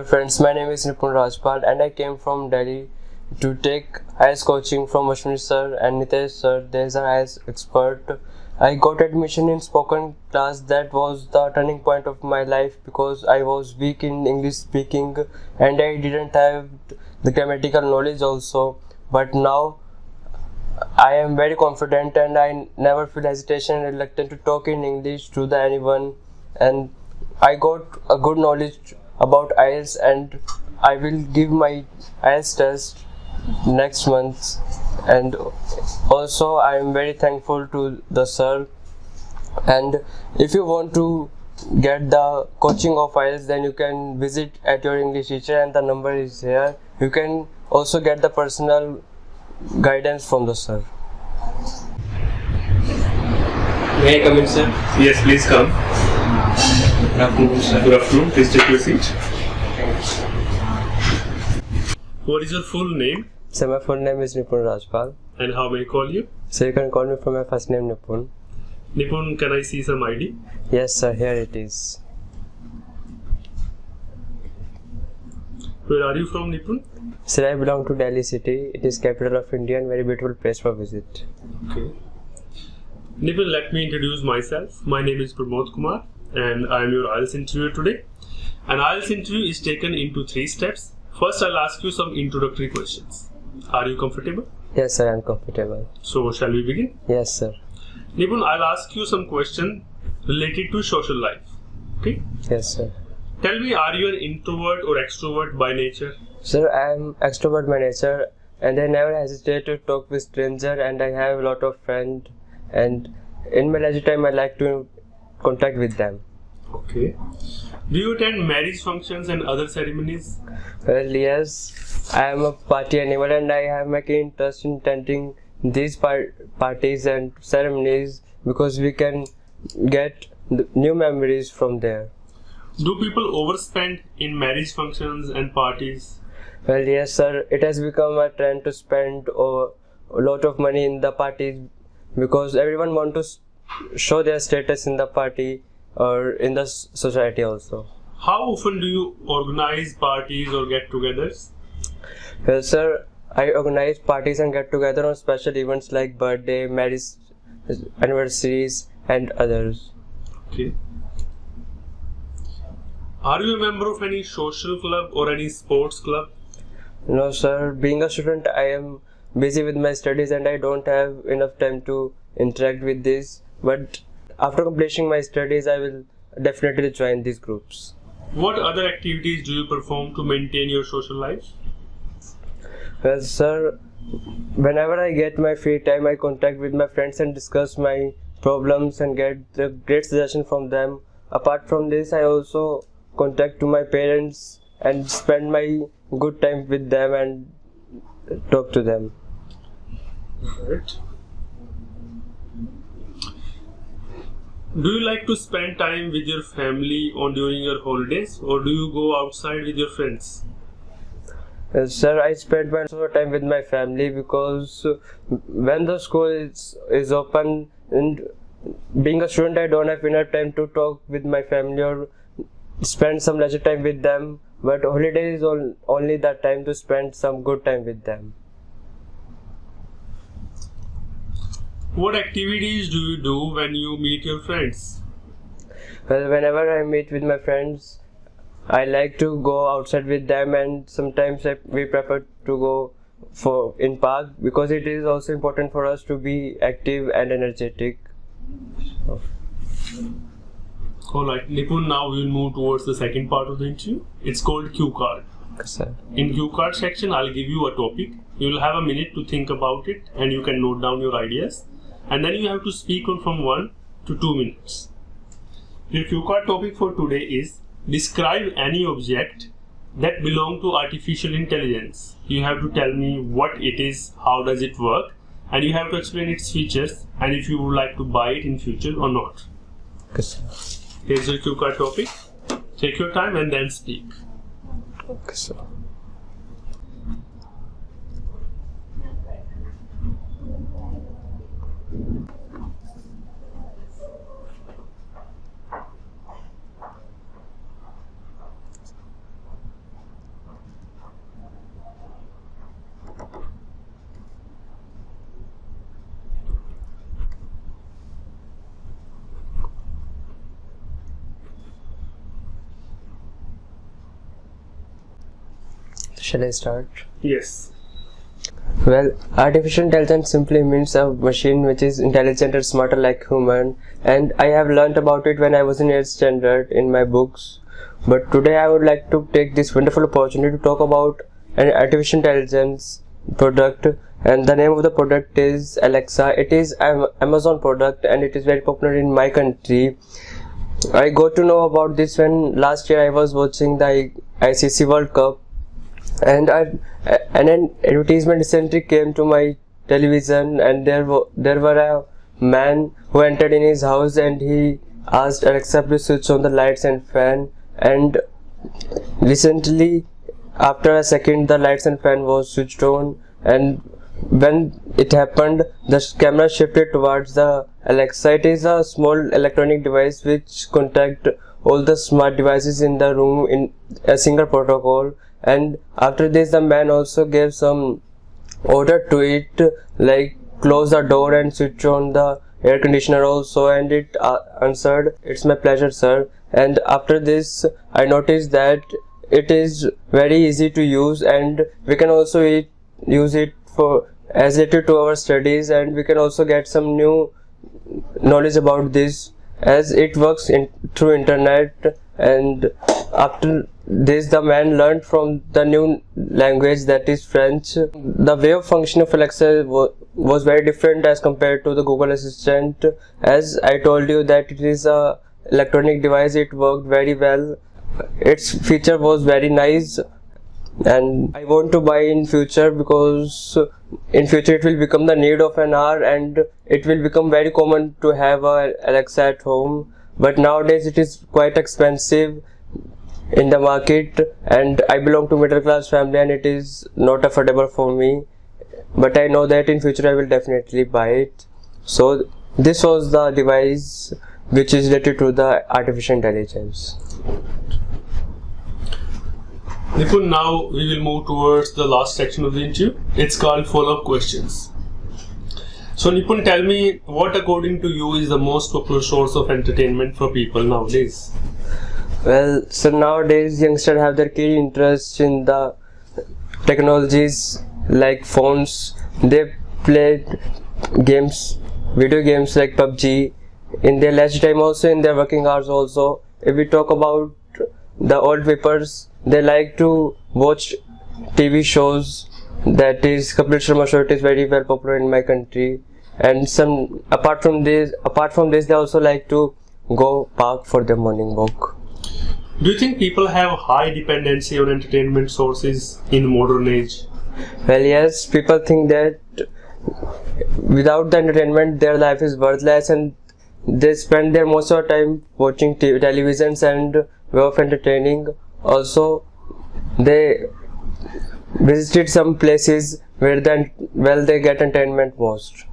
Hello friends, my name is Nipun Rajpal and I came from Delhi to take IELTS coaching from Ashwini sir and Nitesh sir. They are IELTS expert. I got admission in spoken class. That was the turning point of my life because I was weak in English speaking and I didn't have the grammatical knowledge also. But now I am very confident and I never feel hesitation and reluctant to talk in English to anyone, and I got a good knowledge about IELTS and I will give my IELTS test next month. And also I am very thankful to the sir, and if you want to get the coaching of IELTS then you can visit at your English teacher and the number is here. You can also get the personal guidance from the sir. May I come in, sir? Yes, please come. Good afternoon, sir. Good afternoon. Please take your seat. What is your full name? Sir, my full name is Nipun Rajpal. And how may I call you? So you can call me from my first name, Nipun. Nipun, can I see some ID? Yes, sir. Here it is. Where are you from, Nipun? Sir, I belong to Delhi city. It is capital of India and very beautiful place for visit. Okay. Nipun, let me introduce myself. My name is Pramod Kumar and I am your IELTS interviewer today. An IELTS interview is taken into 3 steps. First, I'll ask you some introductory questions. Are you comfortable? Yes, sir. I am comfortable. So, shall we begin? Yes, sir. Nipun, I'll ask you some questions related to social life. Okay? Yes, sir. Tell me, are you an introvert or extrovert by nature? Sir, I am extrovert by nature and I never hesitate to talk with stranger and I have a lot of friends, and in my leisure time I like to contact with them. Okay. Do you attend marriage functions and other ceremonies? Well, yes, I am a party animal and I have my keen interest in attending these parties and ceremonies because we can get new memories from there. Do people overspend in marriage functions and parties? Well, yes, sir. It has become a trend to spend a lot of money in the parties because everyone wants to show their status in the party or in the society also. How often do you organize parties or get-togethers? Well, sir, I organize parties and get-together on special events like birthday, marriage, anniversaries, and others. Okay. Are you a member of any social club or any sports club? No, sir. Being a student, I am busy with my studies and I don't have enough time to interact with this. But after completing my studies, I will definitely join these groups. What other activities do you perform to maintain your social life? Well, sir, whenever I get my free time, I contact with my friends and discuss my problems and get the great suggestion from them. Apart from this, I also contact to my parents and spend my good time with them and talk to them. Right. Do you like to spend time with your family on during your holidays, or do you go outside with your friends? Sir, I spend my time with my family because when the school is open and being a student, I don't have enough time to talk with my family or spend some leisure time with them. But holiday is only that time to spend some good time with them. What activities do you do when you meet your friends? Well, whenever I meet with my friends, I like to go outside with them, and sometimes we prefer to go in park because it is also important for us to be active and energetic. Alright, Nipun, now we'll move towards the second part of the interview. It's called cue card. Sir. In cue card section, I'll give you a topic. You'll have a minute to think about it and you can note down your ideas. And then you have to speak on from 1 to 2 minutes. Your cue card topic for today is describe any object that belongs to artificial intelligence. You have to tell me what it is, how does it work, and you have to explain its features and if you would like to buy it in future or not. Okay, sir. Here's your cue card topic. Take your time and then speak. Okay, sir. Shall I start? Yes. Well, artificial intelligence simply means a machine which is intelligent and smarter like human, and I have learnt about it when I was in 8th standard in my books. But today I would like to take this wonderful opportunity to talk about an artificial intelligence product, and the name of the product is Alexa. It is an Amazon product and it is very popular in my country. I got to know about this when last year I was watching the ICC World Cup, and an advertisement recently came to my television, and there were a man who entered in his house and he asked Alexa to switch on the lights and fan, and recently after a second the lights and fan was switched on, and when it happened the camera shifted towards the Alexa. It is a small electronic device which contact all the smart devices in the room in a single protocol. And after this the man also gave some order to it, like close the door and switch on the air conditioner also, and it answered, "It's my pleasure, sir." And after this I noticed that it is very easy to use, and we can also use it for as related to our studies, and we can also get some new knowledge about this as it works through internet. And after this the man learned from the new language, that is French. The way of function of Alexa was very different as compared to the Google Assistant. As I told you that it is a electronic device, it worked very well. Its feature was very nice, and I want to buy in future because in future it will become the need of an hour, and it will become very common to have a Alexa at home. But nowadays it is quite expensive in the market, and I belong to middle class family and it is not affordable for me, but I know that in future I will definitely buy it. So this was the device which is related to the artificial intelligence. Nipun, now we will move towards the last section of the interview. It's called follow-up questions. So Nipun, tell me, what according to you is the most popular source of entertainment for people nowadays? Well, so nowadays youngsters have their keen interest in the technologies like phones. They play games, video games like PUBG in their leisure time, also in their working hours also. If we talk about the old peoples, they like to watch TV shows, that is Kapil Sharma show. It is very well popular in my country, and some apart from this they also like to go park for their morning walk. Do you think people have high dependency on entertainment sources in modern age? Well, yes, people think that without the entertainment their life is worthless, and they spend their most of the time watching televisions and way of entertaining. Also, they visited some places where they get entertainment most.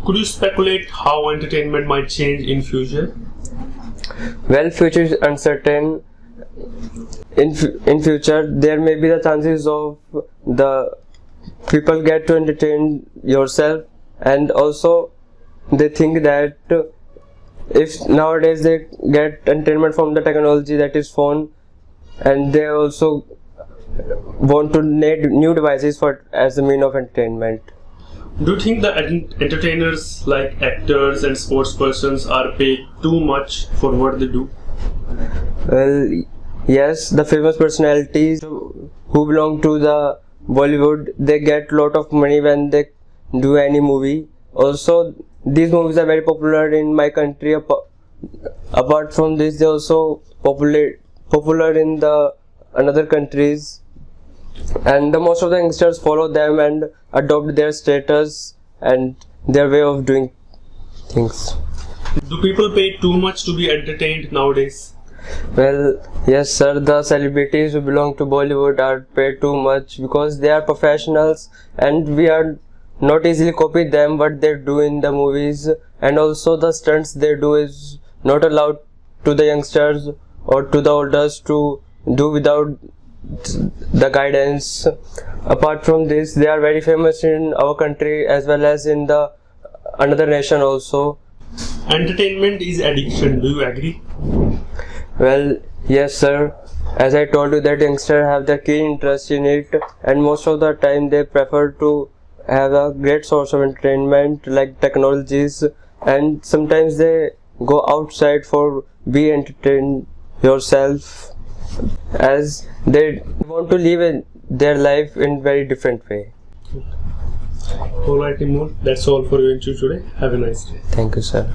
Could you speculate how entertainment might change in future? Well, future is uncertain. In future there may be the chances of the people get to entertain yourself, and also they think that if nowadays they get entertainment from the technology, that is phone, and they also want to need new devices for as a mean of entertainment. Do you think the entertainers like actors and sports persons are paid too much for what they do? Well, yes, the famous personalities who belong to the Bollywood, they get lot of money when they do any movie. Also, these movies are very popular in my country. Apart from this, they also popular in the another countries, and the most of the youngsters follow them and adopt their status and their way of doing things. Do people pay too much to be entertained nowadays? Well, yes sir, the celebrities who belong to Bollywood are paid too much because they are professionals, and we are not easily copy them what they do in the movies, and also the stunts they do is not allowed to the youngsters or to the elders to do without the guidance. Apart from this, they are very famous in our country as well as in the another nation also. Entertainment is addiction, do you agree? Well, yes sir, As I told you that youngsters have the keen interest in it, and most of the time they prefer to have a great source of entertainment like technologies, and sometimes they go outside for be entertained yourself, as they want to live their life in very different way. Alright, Timur, that's all for your interview today. Have a nice day. Thank you, sir.